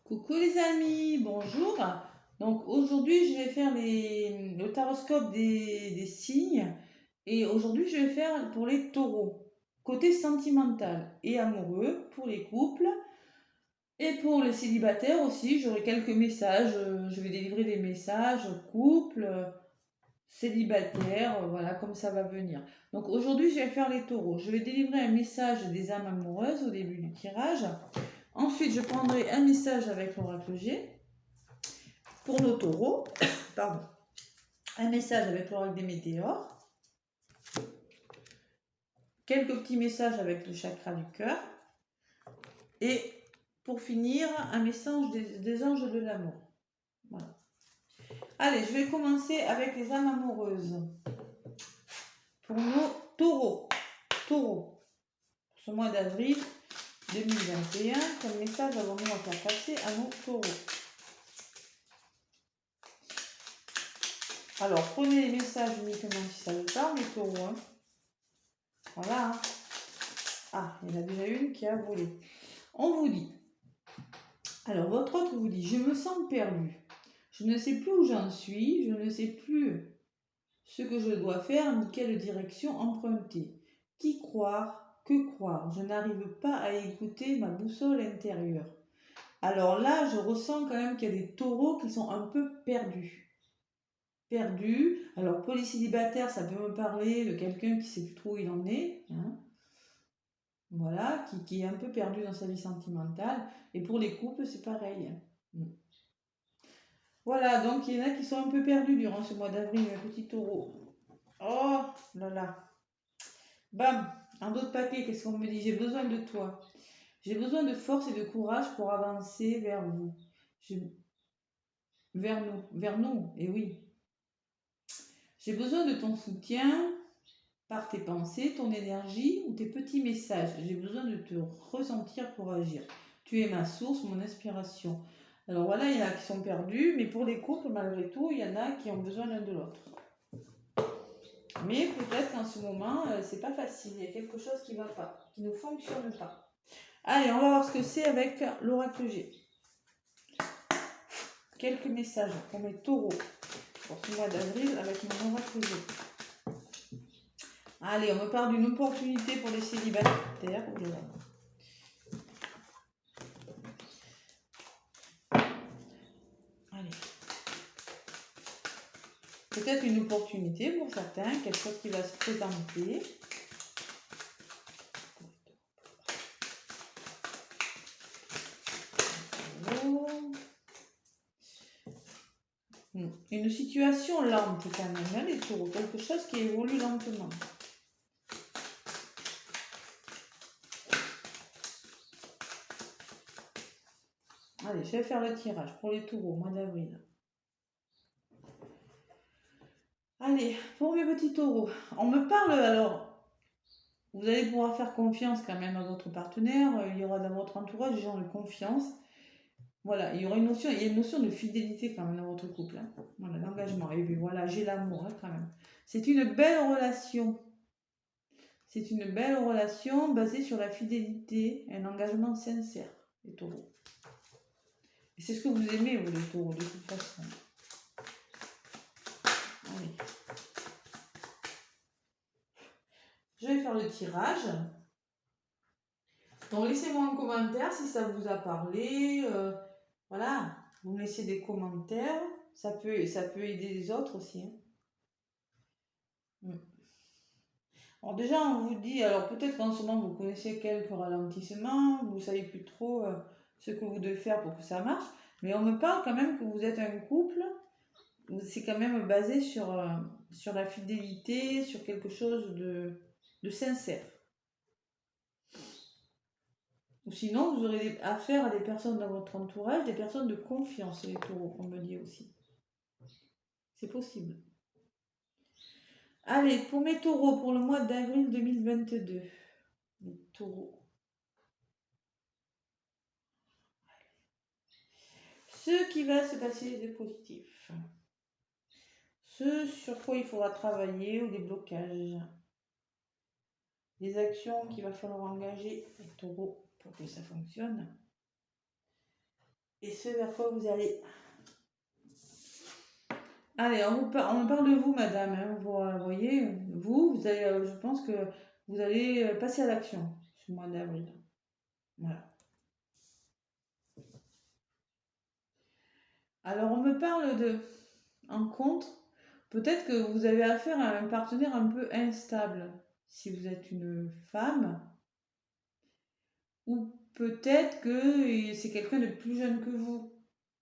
Coucou les amis, bonjour. Donc aujourd'hui je vais faire le taroscope des signes et aujourd'hui je vais faire pour les taureaux, côté sentimental et amoureux pour les couples et pour les célibataires aussi. J'aurai quelques messages, je vais délivrer des messages couples, célibataires, voilà comme ça va venir. Donc aujourd'hui je vais faire les taureaux. Je vais délivrer un message des âmes amoureuses au début du tirage. Ensuite je prendrai un message avec l'oracle G. Pour nos taureaux, pardon, un message avec l'oracle des météores, quelques petits messages avec le chakra du cœur, et pour finir, un message des anges de l'amour. Voilà. Allez, je vais commencer avec les âmes amoureuses. Pour nos taureaux, pour ce mois d'avril 2021, quel message avons-nous à faire passer à nos taureaux? Alors, prenez les messages uniquement si ça vous parle, les taureaux. Hein. Voilà. Hein. Ah, il y en a déjà une qui a volé. On vous dit, alors votre autre vous dit, je me sens perdu. Je ne sais plus où j'en suis, je ne sais plus ce que je dois faire ni quelle direction emprunter. Qui croire, que croire? Je n'arrive pas à écouter ma boussole intérieure. Alors là, je ressens quand même qu'il y a des taureaux qui sont un peu perdus. Perdus. Alors pour les célibataires, ça peut me parler de quelqu'un qui ne sait plus trop où il en est. Hein. Voilà, qui est un peu perdu dans sa vie sentimentale. Et pour les couples, c'est pareil. Voilà, donc il y en a qui sont un peu perdus durant ce mois d'avril, mes petits taureaux. Oh là là. Bam, un autre papier, qu'est-ce qu'on me dit? J'ai besoin de toi. J'ai besoin de force et de courage pour avancer vers vous. Vers nous, et oui. J'ai besoin de ton soutien par tes pensées, ton énergie ou tes petits messages. J'ai besoin de te ressentir pour agir. Tu es ma source, mon inspiration. Alors voilà, il y en a qui sont perdus, mais pour les couples, malgré tout, il y en a qui ont besoin l'un de l'autre. Mais peut-être qu'en ce moment, c'est pas facile. Il y a quelque chose qui va pas, qui ne fonctionne pas. Allez, on va voir ce que c'est avec l'oracle G. Quelques messages pour mes taureaux pour ce mois d'avril avec mon oracle G. Allez, on me parle d'une opportunité pour les célibataires. Allez. Peut-être une opportunité pour certains, quelque chose qui va se présenter. Une situation lente quand même, hein, les taureaux, quelque chose qui évolue lentement. Allez, je vais faire le tirage pour les taureaux au mois d'avril. Allez, pour mes petits taureaux, on me parle alors, vous allez pouvoir faire confiance quand même à votre partenaire, il y aura dans votre entourage des gens de confiance. Voilà, il y aura une notion, il y a une notion de fidélité quand même dans votre couple. Hein. Voilà, l'engagement. Et puis voilà, j'ai l'amour hein, quand même. C'est une belle relation. C'est une belle relation basée sur la fidélité, un engagement sincère, les taureaux. Et c'est ce que vous aimez, vous, les taureaux, de toute façon. Allez. Je vais faire le tirage. Donc laissez-moi un commentaire si ça vous a parlé. Voilà, vous me laissez des commentaires. Ça peut aider les autres aussi. Hein. Alors déjà, on vous dit, alors peut-être qu'en ce moment, vous connaissez quelques ralentissements, vous ne savez plus trop ce que vous devez faire pour que ça marche, mais on me parle quand même que vous êtes un couple, c'est quand même basé sur la fidélité, sur quelque chose de sincère. Ou sinon, vous aurez affaire à des personnes dans votre entourage, des personnes de confiance, les taureaux, on me dit aussi. C'est possible. Allez, pour mes taureaux, pour le mois d'avril 2022. Les taureaux. Ce qui va se passer de positif. Ce sur quoi il faudra travailler ou des blocages. Des actions qu'il va falloir engager, les taureaux, pour que ça fonctionne. et ce vers quoi vous allez. Allez, on me parle de vous, madame. Hein. Vous voyez, vous allez, je pense que vous allez passer à l'action ce mois d'avril. Voilà. Alors, on me parle de, en contre, peut-être que vous avez affaire à un partenaire un peu instable, si vous êtes une femme, ou peut-être que c'est quelqu'un de plus jeune que vous,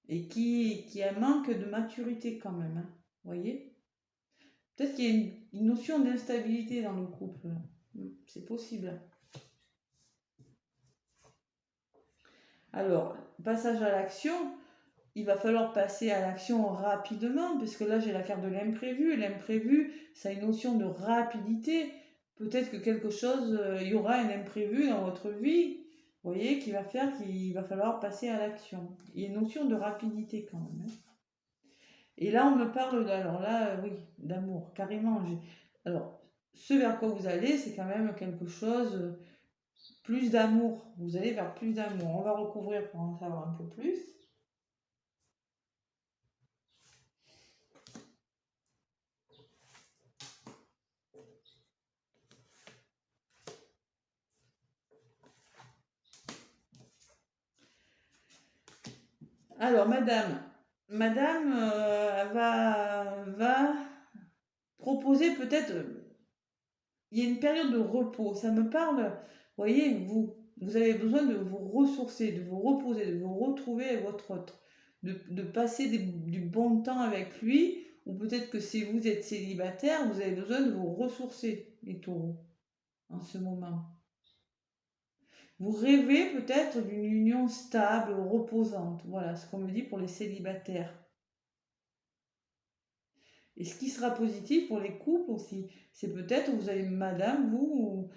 et qui a un manque de maturité quand même, hein. Vous voyez? Peut-être qu'il y a une notion d'instabilité dans le couple. C'est possible. Alors, passage à l'action, il va falloir passer à l'action rapidement, parce que là j'ai la carte de l'imprévu. L'imprévu, ça a une notion de rapidité. Peut-être que quelque chose, il y aura un imprévu dans votre vie, vous voyez, qui va faire qu'il va falloir passer à l'action. Il y a une notion de rapidité quand même. Hein. Et là, on me parle, alors là, oui, d'amour, carrément. Alors, ce vers quoi vous allez, c'est quand même quelque chose, plus d'amour. Vous allez vers plus d'amour. On va recouvrir pour en savoir un peu plus. Alors, madame va proposer peut-être, il y a une période de repos, ça me parle, vous voyez, vous avez besoin de vous ressourcer, de vous reposer, de vous retrouver avec votre autre, de passer du bon temps avec lui, ou peut-être que si vous êtes célibataire, vous avez besoin de vous ressourcer, les taureaux, en ce moment. Vous rêvez peut-être d'une union stable, reposante, voilà ce qu'on me dit pour les célibataires. Et ce qui sera positif pour les couples aussi, c'est peut-être vous avez madame, vous,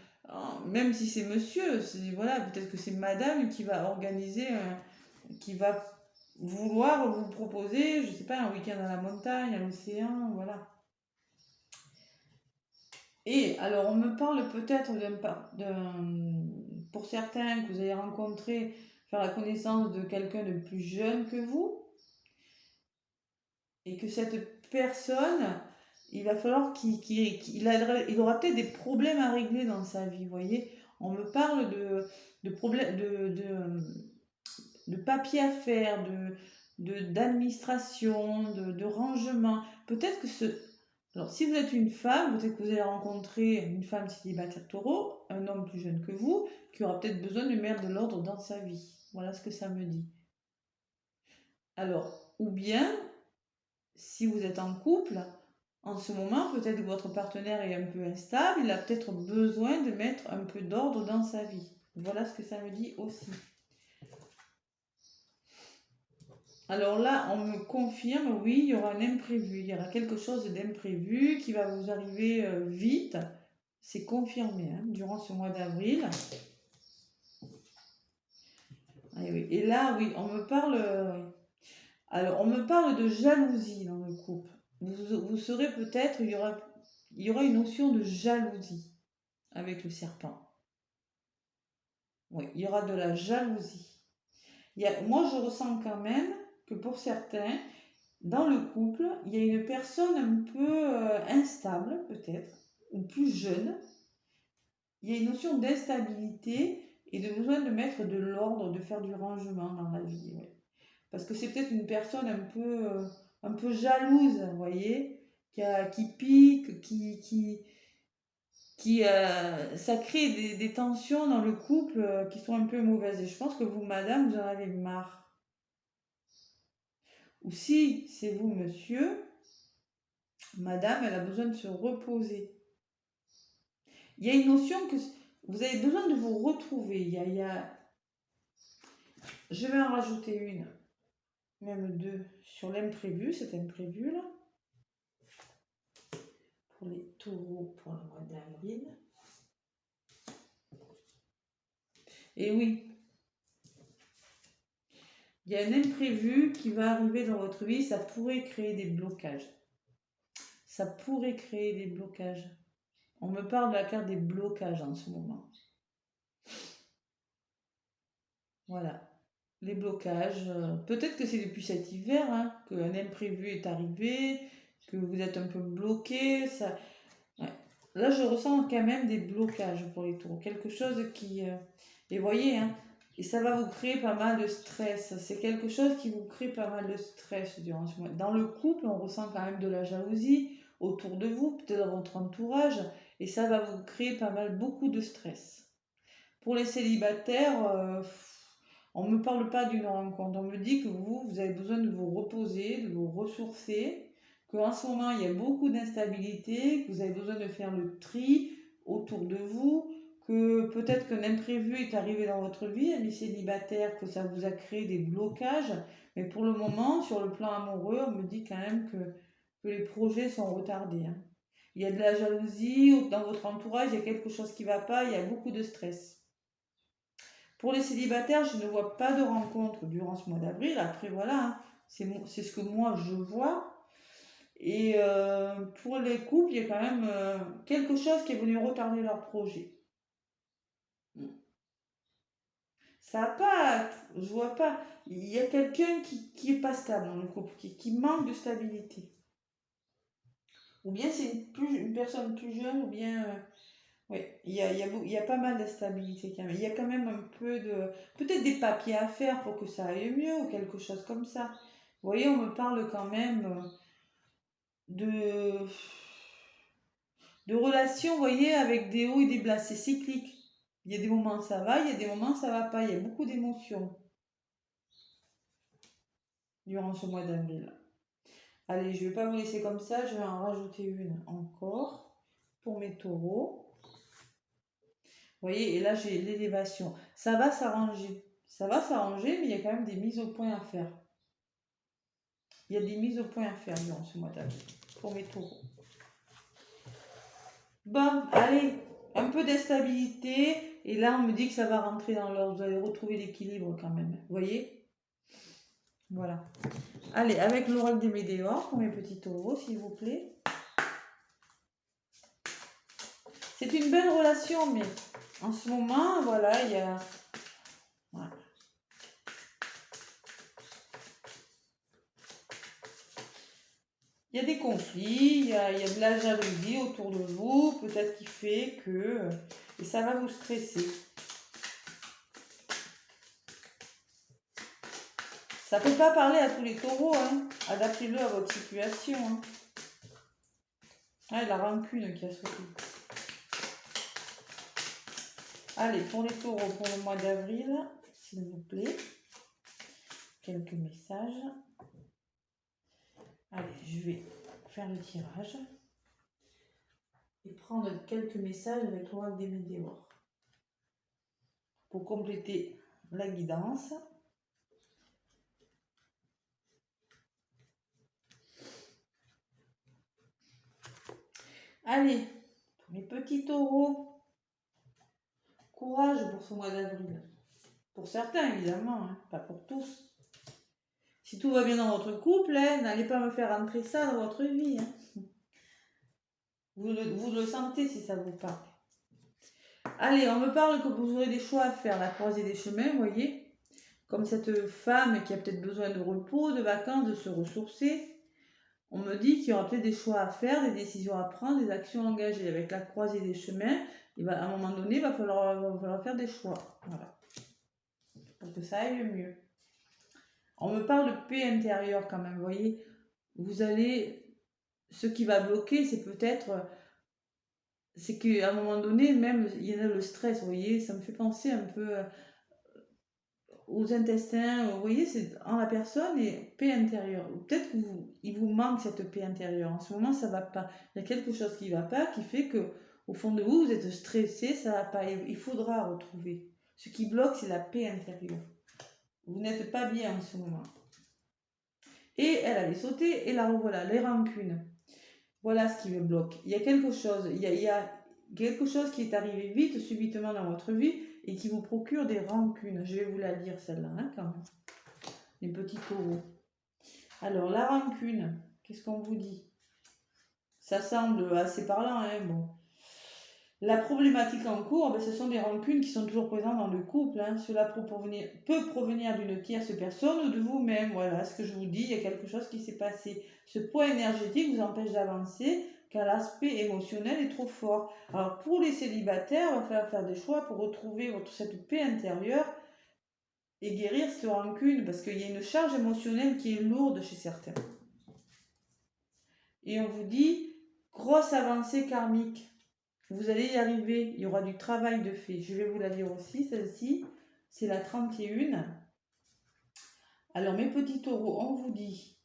même si c'est monsieur, voilà, peut-être que c'est madame qui va organiser, qui va vouloir vous proposer, je sais pas, un week-end à la montagne, à l'océan, voilà. Et alors, on me parle peut-être pour certains que vous allez rencontrer, faire la connaissance de quelqu'un de plus jeune que vous, et que cette personne, il va falloir il aura peut-être des problèmes à régler dans sa vie, vous voyez. On me parle de problèmes, de papiers à faire, d'administration, de rangement. Peut-être que alors, si vous êtes une femme, peut-être que vous allez rencontrer une femme célibataire taureau, un homme plus jeune que vous, qui aura peut-être besoin de mettre de l'ordre dans sa vie. Voilà ce que ça me dit. Alors, ou bien, si vous êtes en couple, en ce moment, peut-être que votre partenaire est un peu instable, il a peut-être besoin de mettre un peu d'ordre dans sa vie. Voilà ce que ça me dit aussi. Alors là, on me confirme, oui, il y aura un imprévu, il y aura quelque chose d'imprévu qui va vous arriver vite. C'est confirmé hein, durant ce mois d'avril. Et là, oui, on me parle. Alors, on me parle de jalousie dans le couple. Vous serez peut-être, il y aura une notion de jalousie avec le serpent. Oui, il y aura de la jalousie. Moi, je ressens quand même que pour certains, dans le couple, il y a une personne un peu instable, peut-être, ou plus jeune. Il y a une notion d'instabilité et de besoin de mettre de l'ordre, de faire du rangement dans la vie. Ouais. Parce que c'est peut-être une personne un peu jalouse, vous voyez, qui pique, ça crée des tensions dans le couple qui sont un peu mauvaises. Et je pense que vous, madame, vous en avez marre. Ou si c'est vous, monsieur, madame, elle a besoin de se reposer. Il y a une notion que vous avez besoin de vous retrouver. Je vais en rajouter une, même deux, sur l'imprévu, cet imprévu-là. Pour les taureaux pour le mois d'avril. Et oui, il y a un imprévu qui va arriver dans votre vie, ça pourrait créer des blocages. Ça pourrait créer des blocages. On me parle de la carte des blocages en ce moment. Voilà. les blocages. Peut-être que c'est depuis cet hiver hein, qu'un imprévu est arrivé, que vous êtes un peu bloqué. Ça... ouais. Là, je ressens quand même des blocages pour les taureaux. Quelque chose qui... Et voyez, hein, et ça va vous créer pas mal de stress. C'est quelque chose qui vous crée pas mal de stress durant ce mois. Dans le couple, on ressent quand même de la jalousie autour de vous, peut-être dans votre entourage, et ça va vous créer pas mal, beaucoup de stress. Pour les célibataires, on ne me parle pas d'une rencontre. On me dit que vous avez besoin de vous reposer, de vous ressourcer, qu'en ce moment, il y a beaucoup d'instabilité, que vous avez besoin de faire le tri autour de vous, que peut-être qu'un imprévu est arrivé dans votre vie, amis célibataires, que ça vous a créé des blocages. Mais pour le moment, sur le plan amoureux, on me dit quand même que les projets sont retardés. Hein. Il y a de la jalousie dans votre entourage, il y a quelque chose qui ne va pas, il y a beaucoup de stress. Pour les célibataires, je ne vois pas de rencontre durant ce mois d'avril. Après, voilà, hein, c'est ce que moi je vois. Et pour les couples, il y a quand même quelque chose qui est venu retarder leur projet. Ça n'a pas, je vois pas. Il y a quelqu'un qui est pas stable dans le couple, qui manque de stabilité. Ou bien c'est une personne plus jeune, ou bien oui, il y a pas mal d'instabilité quand même. Il y a quand même un peu de... Peut-être des papiers à faire pour que ça aille mieux ou quelque chose comme ça. Vous voyez, on me parle quand même de, de relations, vous voyez, avec des hauts et des bas. C'est cyclique. Il y a des moments où ça va, il y a des moments où ça va pas. Il y a beaucoup d'émotions durant ce mois d'avril. Allez, je ne vais pas vous laisser comme ça. Je vais en rajouter une encore pour mes taureaux. Vous voyez, et là j'ai l'élévation. Ça va s'arranger. Ça va s'arranger, mais il y a quand même des mises au point à faire. Il y a des mises au point à faire durant ce mois d'avril pour mes taureaux. Bon, allez, un peu d'instabilité. Et là, on me dit que ça va rentrer dans l'ordre. Vous allez retrouver l'équilibre quand même. Vous voyez? Voilà. Allez, avec l'oracle des météores pour mes petits taureaux, s'il vous plaît. C'est une belle relation, mais en ce moment, voilà, il y a... Voilà. Il y a des conflits, il y a de la jalousie autour de vous, peut-être qui fait que... Et ça va vous stresser. Ça ne peut pas parler à tous les taureaux, hein. Adaptez-le à votre situation. Hein. Ah, la rancune qui a sauté. Allez, pour les taureaux, pour le mois d'avril, s'il vous plaît, quelques messages. Allez, je vais faire le tirage et prendre quelques messages avec l'oracle des météores pour compléter la guidance. Allez, pour mes petits taureaux, courage pour ce mois d'avril. Pour certains, évidemment, hein, pas pour tous. Si tout va bien dans votre couple, hein, n'allez pas me faire entrer ça dans votre vie. Hein. Vous le sentez si ça vous parle. Allez, on me parle que vous aurez des choix à faire, la croisée des chemins, vous voyez. Comme cette femme qui a peut-être besoin de repos, de vacances, de se ressourcer. On me dit qu'il y aura peut-être des choix à faire, des décisions à prendre, des actions à engager. Avec la croisée des chemins, à un moment donné, il va falloir faire des choix. Voilà. Pour que ça aille mieux. On me parle de paix intérieure quand même, vous voyez. Vous allez... Ce qui va bloquer, c'est peut-être... C'est qu'à un moment donné, même, il y a le stress, vous voyez. Ça me fait penser un peu aux intestins. Vous voyez, c'est en la personne et paix intérieure. Peut-être qu'il vous manque cette paix intérieure. En ce moment, ça ne va pas. Il y a quelque chose qui ne va pas, qui fait que au fond de vous, vous êtes stressé, ça ne va pas. Il faudra retrouver. Ce qui bloque, c'est la paix intérieure. Vous n'êtes pas bien en ce moment. Et elle allait sauter, et la revoilà, les rancunes. Voilà ce qui me bloque. Il y a quelque chose, il y a quelque chose qui est arrivé vite, subitement dans votre vie, et qui vous procure des rancunes. Je vais vous la lire celle-là, hein, quand même. Les petits taureaux. Alors, la rancune, qu'est-ce qu'on vous dit? Ça semble assez parlant, hein, bon. La problématique en cours, ben, ce sont des rancunes qui sont toujours présentes dans le couple. Hein. Cela peut provenir d'une tierce personne ou de vous-même. Voilà ce que je vous dis, il y a quelque chose qui s'est passé. Ce poids énergétique vous empêche d'avancer car l'aspect émotionnel est trop fort. Alors pour les célibataires, il va falloir faire des choix pour retrouver cette paix intérieure et guérir cette rancune parce qu'il y a une charge émotionnelle qui est lourde chez certains. Et on vous dit, grosse avancée karmique. Vous allez y arriver, il y aura du travail de fait. Je vais vous la dire aussi, celle-ci, c'est la 31. Alors mes petits taureaux, on vous dit,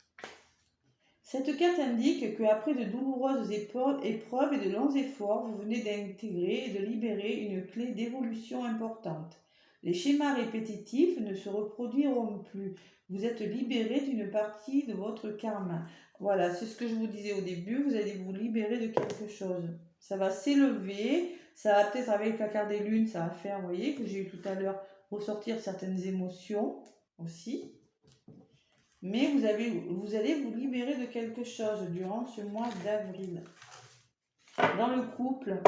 cette carte indique qu'après de douloureuses épreuves et de longs efforts, vous venez d'intégrer et de libérer une clé d'évolution importante. Les schémas répétitifs ne se reproduiront plus. Vous êtes libéré d'une partie de votre karma. Voilà, c'est ce que je vous disais au début, vous allez vous libérer de quelque chose. Ça va s'élever, ça va peut-être avec la carte des lunes, ça va faire, vous voyez, que j'ai eu tout à l'heure, ressortir certaines émotions aussi. Mais vous allez vous libérer de quelque chose durant ce mois d'avril. Dans le couple,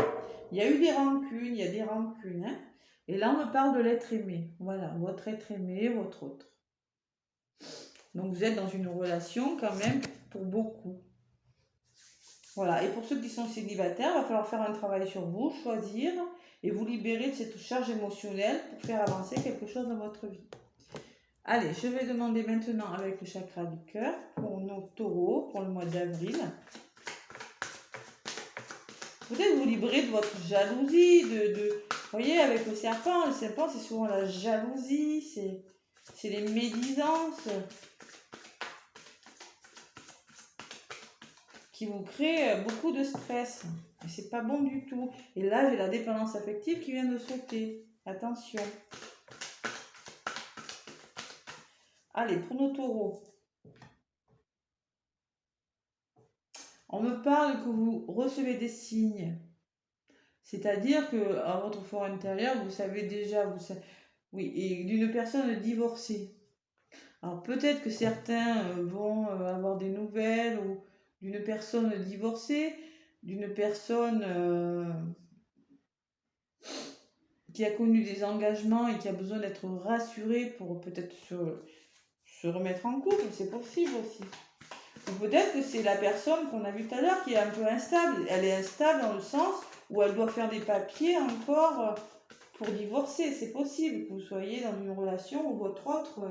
il y a eu des rancunes, il y a des rancunes. Hein, et là, on me parle de l'être aimé. Voilà, votre être aimé, votre autre. Donc, vous êtes dans une relation quand même pour beaucoup. Voilà, et pour ceux qui sont célibataires, il va falloir faire un travail sur vous, choisir et vous libérer de cette charge émotionnelle pour faire avancer quelque chose dans votre vie. Allez, je vais demander maintenant avec le chakra du cœur pour nos taureaux pour le mois d'avril. Peut-être vous libérer de votre jalousie, vous voyez, avec le serpent c'est souvent la jalousie, c'est les médisances qui vous créent beaucoup de stress. Et c'est pas bon du tout. Et là, j'ai la dépendance affective qui vient de sauter. Attention. Allez, pour nos taureaux. On me parle que vous recevez des signes. C'est-à-dire que à votre fort intérieur, vous savez déjà, oui, et d'une personne divorcée. Alors peut-être que certains vont avoir des nouvelles ou d'une personne divorcée, d'une personne qui a connu des engagements et qui a besoin d'être rassurée pour peut-être se remettre en couple, c'est possible aussi. Ou peut-être que c'est la personne qu'on a vue tout à l'heure qui est un peu instable. Elle est instable dans le sens où elle doit faire des papiers encore pour divorcer. C'est possible que vous soyez dans une relation où votre autre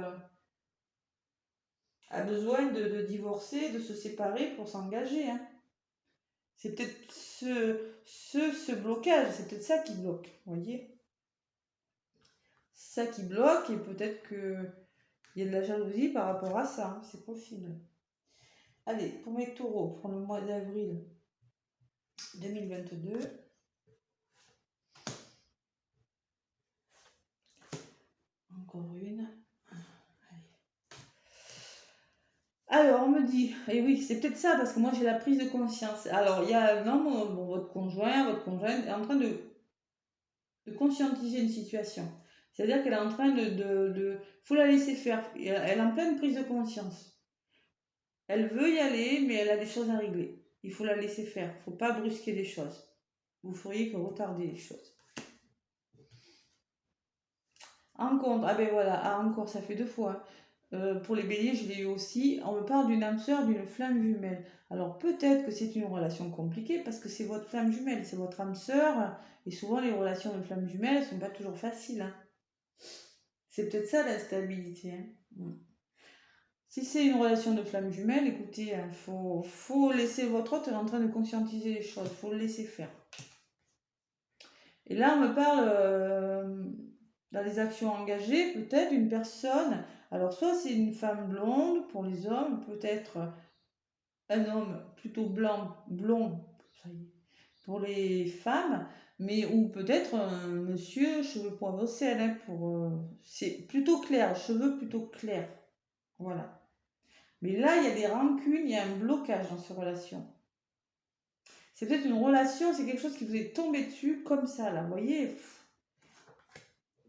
a besoin de divorcer, de se séparer pour s'engager. Hein. C'est peut-être ce blocage, c'est peut-être ça qui bloque, vous voyez. Ça qui bloque et peut-être qu'il y a de la jalousie par rapport à ça, hein, c'est possible. Allez, pour mes taureaux, pour le mois d'avril 2022. Encore une. Alors, on me dit, et oui, c'est peut-être ça, parce que moi j'ai la prise de conscience. Alors, il y a un homme, votre conjointe est en train de conscientiser une situation. C'est-à-dire qu'elle est en train faut la laisser faire. Elle est en pleine prise de conscience. Elle veut y aller, mais elle a des choses à régler. Il faut la laisser faire. Il ne faut pas brusquer les choses. Vous feriez que retarder les choses. Rencontre, ah ben voilà, encore, ça fait 2 fois. Pour les béliers, je l'ai eu aussi. On me parle d'une âme sœur, d'une flamme jumelle. Alors peut-être que c'est une relation compliquée parce que c'est votre flamme jumelle, c'est votre âme sœur. Et souvent, les relations de flamme jumelle ne sont pas toujours faciles. Hein. C'est peut-être ça l'instabilité. Hein. Si c'est une relation de flamme jumelle, écoutez, il faut laisser votre autre en train de conscientiser les choses. Il faut le laisser faire. Et là, on me parle dans les actions engagées, peut-être une personne. Alors, soit c'est une femme blonde pour les hommes, peut-être un homme plutôt blond pour les femmes, mais ou peut-être un monsieur cheveux poivre sel, hein, c'est plutôt clair, cheveux plutôt clairs. Voilà. Mais là, il y a des rancunes, il y a un blocage dans ces relations. C'est peut-être une relation, c'est quelque chose qui vous est tombé dessus comme ça, là, vous voyez.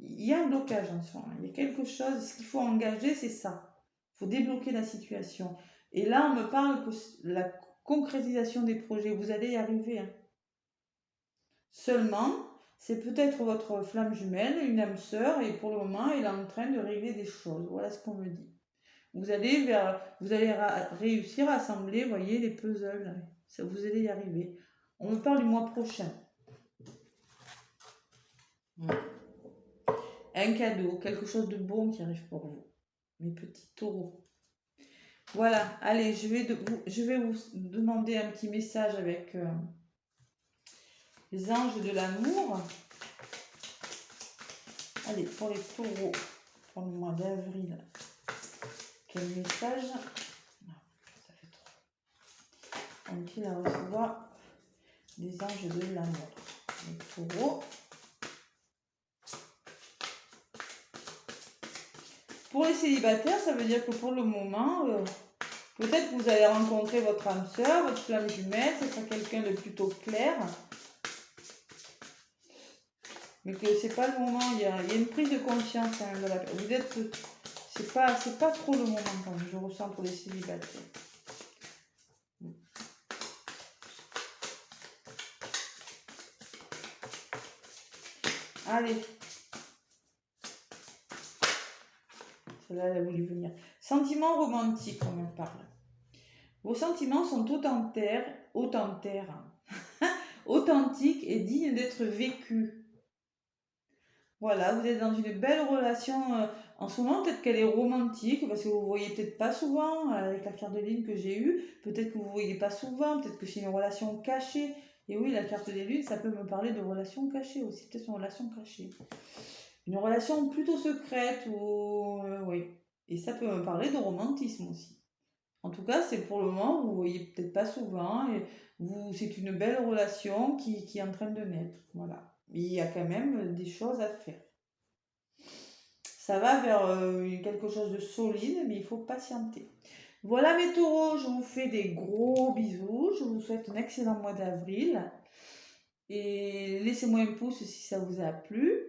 Il y a un blocage en soi, il y a quelque chose, ce qu'il faut engager, c'est ça. Il faut débloquer la situation. Et là, on me parle de la concrétisation des projets, vous allez y arriver. Hein. Seulement, c'est peut-être votre flamme jumelle, une âme sœur, et pour le moment, elle est en train de régler des choses. Voilà ce qu'on me dit. Vous allez réussir à assembler, voyez, les puzzles. Vous allez y arriver. On me parle du mois prochain. Un cadeau, quelque chose de bon qui arrive pour vous, mes petits taureaux. Voilà, allez, je vais vous demander un petit message avec les anges de l'amour. Allez, pour les taureaux, pour le mois d'avril, quel message? Non, ça fait trop. On va recevoir les anges de l'amour. Les taureaux. Pour les célibataires, ça veut dire que pour le moment, peut-être que vous allez rencontrer votre âme sœur, votre flamme jumelle, ce sera quelqu'un de plutôt clair. Mais que c'est pas le moment, il y a une prise de conscience hein, de la... Vous êtes... C'est pas trop le moment quand même, je ressens pour les célibataires. Allez. Celle-là, elle a voulu venir. Sentiments romantiques, on en parle. Vos sentiments sont authentiques et dignes d'être vécus. Voilà, vous êtes dans une belle relation en ce moment, peut-être qu'elle est romantique, parce que vous ne voyez peut-être pas souvent, avec la carte de lune que j'ai eue, peut-être que vous ne voyez pas souvent, peut-être que c'est une relation cachée. Et oui, la carte des lunes, ça peut me parler de relation cachée aussi, peut-être une relation cachée. Une relation plutôt secrète, ou oui. Et ça peut me parler de romantisme aussi. En tout cas, c'est pour le moment, vous ne voyez peut-être pas souvent, et c'est une belle relation qui est en train de naître. Voilà. Mais il y a quand même des choses à faire. Ça va vers quelque chose de solide, mais il faut patienter. Voilà mes taureaux, je vous fais des gros bisous. Je vous souhaite un excellent mois d'avril. Et laissez-moi un pouce si ça vous a plu.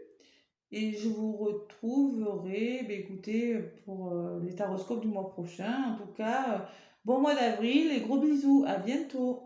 Et je vous retrouverai, écoutez, pour les taroscopes du mois prochain. En tout cas, bon mois d'avril et gros bisous. À bientôt.